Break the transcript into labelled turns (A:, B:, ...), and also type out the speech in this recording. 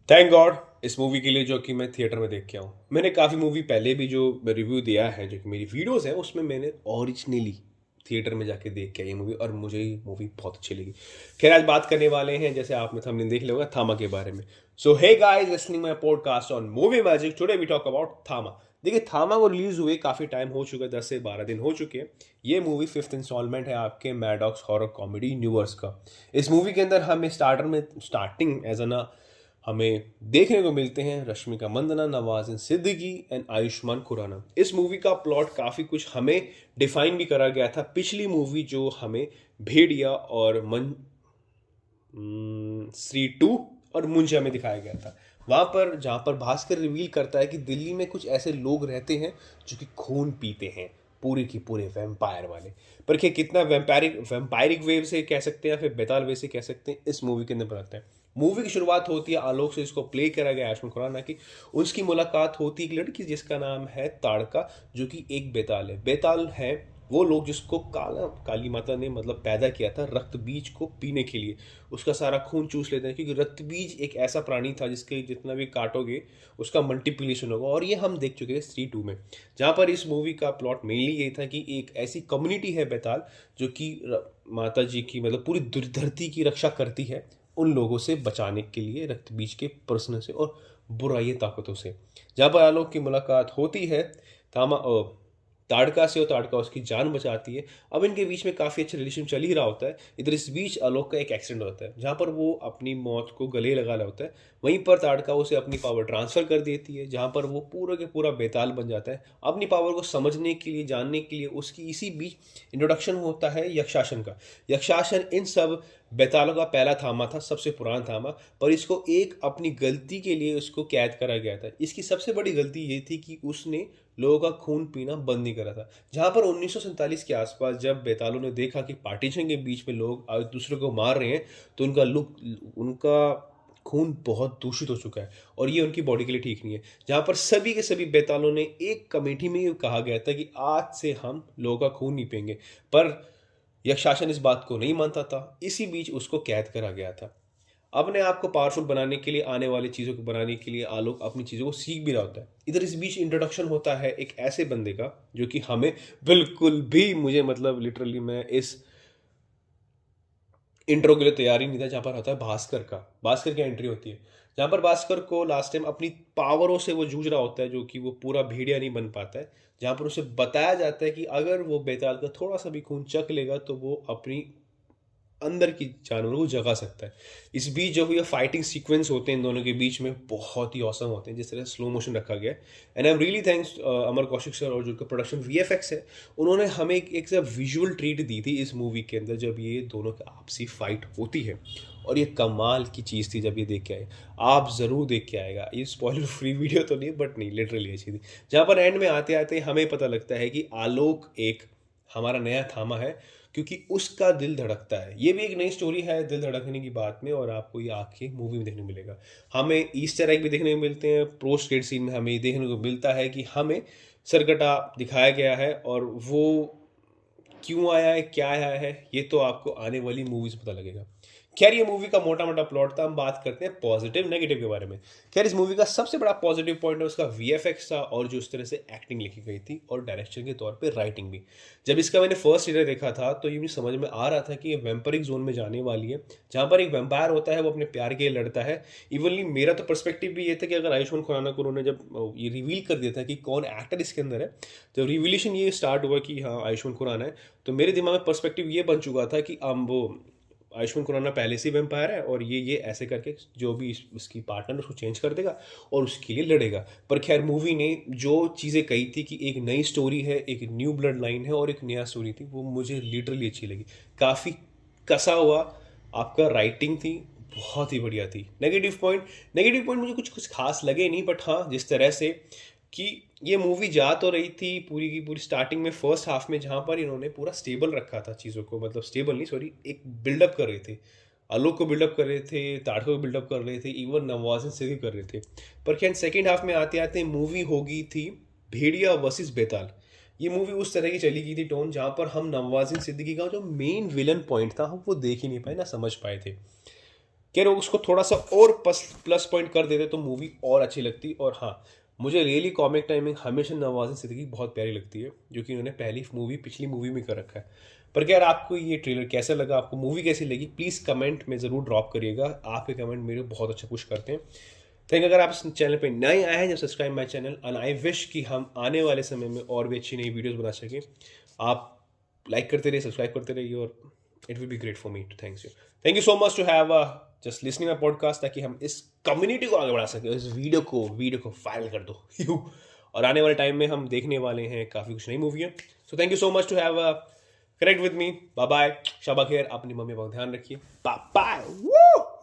A: Thank God इस movie के लिए जो कि मैं थिएटर में देख के आऊँ। मैंने काफ़ी मूवी पहले भी जो रिव्यू दिया है, जो कि मेरी वीडियोस हैं, उसमें मैंने ओरिजिनली थिएटर में जाके देख के आई ये मूवी, और मुझे ये मूवी बहुत अच्छी लगी। खैर, आज बात करने वाले हैं, जैसे आपने थंबनेल देख लिया होगा, थामा के बारे में। So hey guys, listening my podcast on Movie Magic. Today we talk about Thamma. देखिए, थामा को रिलीज हुए काफ़ी टाइम हो चुका है, 10 से 12 दिन हो चुके हैं। ये मूवी फिफ्थ इंस्टॉलमेंट है आपके मैडॉक्स हॉरर कॉमेडी यूनिवर्स का। इस मूवी के अंदर हमें स्टार्टिंग एज अ हमें देखने को मिलते हैं रश्मिका मंदाना, नवाजुद्दीन सिद्दीकी एंड आयुष्मान खुराना। इस मूवी का प्लॉट काफ़ी कुछ हमें डिफाइन भी करा गया था पिछली मूवी जो हमें भेड़िया और श्री टू और मुंशिया में दिखाया गया था। वहाँ पर जहाँ पर भास्कर रिवील करता है कि दिल्ली में कुछ ऐसे लोग रहते हैं जो कि खून पीते हैं, पूरे की पूरे वैम्पायर वाले। पर क्या कितना वैम्पायरिक वेव से कह सकते हैं या फिर बेताल वे से कह सकते हैं, इस मूवी के अंदर बताते हैं। मूवी की शुरुआत होती है आलोक से, इसको प्ले करा गया आयुष्मान खुराना की। उसकी मुलाकात होती है एक लड़की जिसका नाम है ताड़का, जो कि एक बेताल है। बेताल है वो लोग जिसको काली माता ने मतलब पैदा किया था रक्त बीज को पीने के लिए। उसका सारा खून चूस लेते हैं, क्योंकि रक्त बीज एक ऐसा प्राणी था जिसके जितना भी काटोगे उसका मल्टीप्लिकेशन होगा। और ये हम देख चुके हैं सी टू में, जहाँ पर इस मूवी का प्लॉट मेनली ये था कि एक ऐसी कम्युनिटी है बेताल, जो कि माता जी की मतलब पूरी धरती की रक्षा करती है, उन लोगों से बचाने के लिए, रक्त बीज के प्रश्न से और बुराई ताकतों से। जहाँ पर आलोक की मुलाकात होती है तामा ताड़का से, और ताड़का उसकी जान बचाती है। अब इनके बीच में काफ़ी अच्छा रिलेशन चल ही रहा होता है। इधर इस बीच आलोक का एक एक्सीडेंट होता है, जहाँ पर वो अपनी मौत को गले लगा रहा होता है। वहीं पर ताड़का उसे अपनी पावर ट्रांसफ़र कर देती है, जहाँ पर वो पूरा के पूरा बेताल बन जाता है। अपनी पावर को समझने के लिए, जानने के लिए उसकी इसी बीच इंट्रोडक्शन होता है यक्षासन का। यक्षासन इन सब बेतालों का पहला थामा था, सबसे पुराना थामा। पर इसको एक अपनी गलती के लिए उसको कैद करा गया था। इसकी सबसे बड़ी गलती ये थी कि उसने लोगों का खून पीना बंद नहीं करा था। जहाँ पर 1947 के आसपास जब बेतालों ने देखा कि पार्टीशन के बीच में लोग एक दूसरे को मार रहे हैं, तो उनका खून बहुत दूषित हो चुका है, और ये उनकी बॉडी के लिए ठीक नहीं है। जहाँ पर सभी के सभी बेतालों ने एक कमेटी में कहा गया था कि आज से हम लोगों का खून नहीं पिएंगे। पर यक्षासन इस बात को नहीं मानता था, इसी बीच उसको कैद करा गया था। अपने आप को पावरफुल बनाने के लिए, आने वाली चीज़ों को बनाने के लिए आलोक अपनी चीज़ों को सीख भी रहा होता है। इधर इस बीच इंट्रोडक्शन होता है एक ऐसे बंदे का जो कि हमें बिल्कुल भी, मुझे मतलब लिटरली मैं इस इंट्रो के लिए तैयार ही नहीं था। जहाँ पर होता है भास्कर की एंट्री होती है, जहाँ पर भास्कर को लास्ट टाइम अपनी पावरों से वो जूझ रहा होता है, जो कि वो पूरा भेड़िया नहीं बन पाता है। जहाँ पर उसे बताया जाता है कि अगर वो बेताल का थोड़ा सा भी खून चख लेगा तो वो अपनी अंदर की जानवरों को जगा सकता है। इस बीच जो ये फाइटिंग सीक्वेंस होते हैं इन दोनों के बीच में, बहुत ही औसम होते हैं, जिस तरह स्लो मोशन रखा गया है। And I am really thanks Amar Kaushik sir और जो का प्रोडक्शन वीएफएक्स है, उन्होंने हमें एक सब विजुअल ट्रीट दी थी इस मूवी के अंदर जब ये दोनों की आपसी फाइट होती है। और ये कमाल की चीज़ थी जब ये देख के आए। आप ज़रूर देख के आएगा। ये स्पॉइलर फ्री वीडियो तो नहीं, बट नहीं, लिटरली अच्छी थी। जहाँ पर एंड में आते आते हमें पता लगता है कि आलोक एक हमारा नया थामा है, क्योंकि उसका दिल धड़कता है। ये भी एक नई स्टोरी है दिल धड़कने की बात में, और आपको ये आके मूवी में देखने को मिलेगा। हमें ईस्टर एग भी देखने को मिलते हैं। पोस्ट क्रेडिट सीन में हमें ये देखने को मिलता है कि हमें सरकटा दिखाया गया है, और वो क्यों आया है, क्या आया है, ये तो आपको आने वाली मूवीज पता लगेगा। खैर, ये मूवी का मोटा मोटा प्लॉट था। हम बात करते हैं पॉजिटिव नेगेटिव के बारे में। खैर, इस मूवी का सबसे बड़ा पॉजिटिव पॉइंट है उसका वीएफएक्स था, और जो उस तरह से एक्टिंग लिखी गई थी, और डायरेक्शन के तौर पे राइटिंग भी। जब इसका मैंने फर्स्ट ट्रेलर देखा था तो ये मुझे समझ में आ रहा था कि ये वैम्परिक जोन में जाने वाली है, जहाँ पर एक वैम्पायर होता है, वो अपने प्यार के लिए लड़ता है। इवनली मेरा तो पर्सपेक्टिव भी ये था कि अगर आयुष्मान खुराना को उन्होंने जब ये रिवील कर दिया था कि कौन एक्टर इसके अंदर है, तो रिवीलेशन ये स्टार्ट हुआ कि हाँ आयुष्मान खुराना है, तो मेरे दिमाग में पर्सपेक्टिव ये बन चुका था कि वो आयुष्मान खुराना पहले से वैम्पायर है, और ये ऐसे करके जो भी उसकी पार्टनर उसको चेंज कर देगा और उसके लिए लड़ेगा। पर खैर, मूवी ने जो चीज़ें कही थी कि एक नई स्टोरी है, एक न्यू ब्लड लाइन है और एक नया स्टोरी थी, वो मुझे लिटरली अच्छी लगी। काफ़ी कसा हुआ आपका राइटिंग थी, बहुत ही बढ़िया थी। नेगेटिव पॉइंट मुझे कुछ कुछ खास लगे नहीं, बट हाँ, जिस तरह से कि ये मूवी जा तो रही थी पूरी की पूरी स्टार्टिंग में, फर्स्ट हाफ में, जहाँ पर इन्होंने पूरा स्टेबल रखा था चीज़ों को, मतलब स्टेबल नहीं, सॉरी, एक बिल्डअप कर रहे थे। आलोक को बिल्डअप कर रहे थे, ताड़को को बिल्डअप कर रहे थे, इवन नवाजुद्दीन सिद्दीकी कर रहे थे। पर क्या सेकेंड हाफ में आते आते मूवी हो गई थी भेड़िया वर्सेस बेताल। ये मूवी उस तरह की चली गई थी टोन, जहाँ पर हम नवाजुद्दीन सिद्दीकी का जो मेन विलन पॉइंट था हम वो देख ही नहीं पाए, ना समझ पाए थे। कि अगर उसको थोड़ा सा और प्लस पॉइंट कर देते तो मूवी और अच्छी लगती। और हाँ, मुझे रियली कॉमिक टाइमिंग हमेशा नवाजुद्दीन सिद्दीकी बहुत प्यारी लगती है, जो कि उन्होंने पिछली मूवी में कर रखा है। पर क्या यार, आपको ये ट्रेलर कैसा लगा, आपको मूवी कैसी लगी, प्लीज़ कमेंट में ज़रूर ड्रॉप करिएगा। आपके कमेंट मेरे बहुत अच्छा पुश करते हैं। थैंक अगर आप इस चैनल पे नए आए हैं, जब subscribe my channel, and I wish कि हम आने वाले समय में और भी अच्छी नई वीडियोस बना सकें। आप लाइक करते रहिए, सब्सक्राइब करते रहिए, और it will be great for me to thank you so much to have just listening my podcast, ताकि हम इस कम्युनिटी को आगे बढ़ा सकें। इस वीडियो को फाइनल कर दो और आने वाले टाइम में हम देखने वाले हैं काफ़ी कुछ नई मूवी है। So thank you so much to have connect with me. Bye bye, शबा खैर, अपनी मम्मी का ध्यान रखिए। Bye bye.